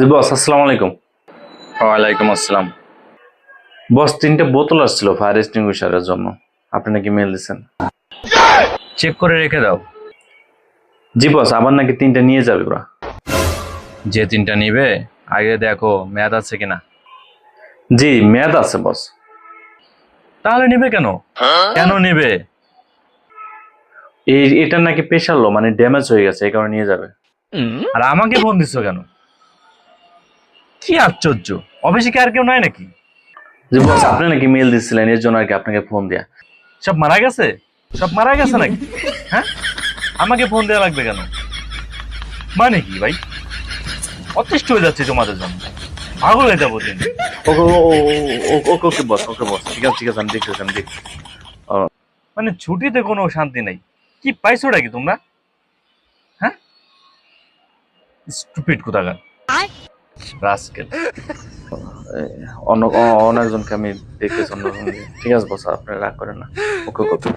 জি বস, আসসালামু আলাইকুম। ওয়ালাইকুম আসসালাম। বস, 3টে বোতল আসছিল ফায়ার এক্সটিংগুইশারের জন্য। আপনি নাকি মেল দিচ্ছেন? চেক করে রেখে দাও। জি বস, আবার নাকি 3টে নিয়ে যাবে ওরা। যে তিনটা নিবে আগে দেখো মেয়াদ আছে কিনা। জি, মেয়াদ আছে বস। তাহলে নিবে কেন? কেন নিবে? এটা নাকি প্রেশার লো, মানে ড্যামেজ হয়ে গেছে, এই কারণে নিয়ে যাবে। আর আমাকে ফোন দিচ্ছ কেন? কি আশ্চর্য, অফিসে কি আর কেউ নাই নাকি? জি বস, আপনি নাকি মেল দিচ্ছিলেন, এর জন্য আর কি আপনাকে ফোন দেয়া। সব মারা গেছে? সব মারা গেছে নাকি? হ্যাঁ, আমাকে ফোন দেওয়া লাগবে কেন? মানে কি ভাই, অতিষ্ঠ হয়ে যাচ্ছে তোমাদের জন্য, পাগল হয়ে যাবো দিন। ওকে ওকে ওকে বস, ওকে বস, ঠিক আছে ঠিক আছে, আমি দেখতেছি আমি দেখছি। মানে ছুটিতে কোনো শান্তি নাই। কি পাইছোটা কি তোমরা? হ্যাঁ, স্টুপিড কোথাকার, রাস্কেল। অন্য অন্য একজনকে আমি দেখতেছি অন্য room-এ। ঠিক আছে বস, আপনি রাগ করেন না। ওকে ওকে ওকে।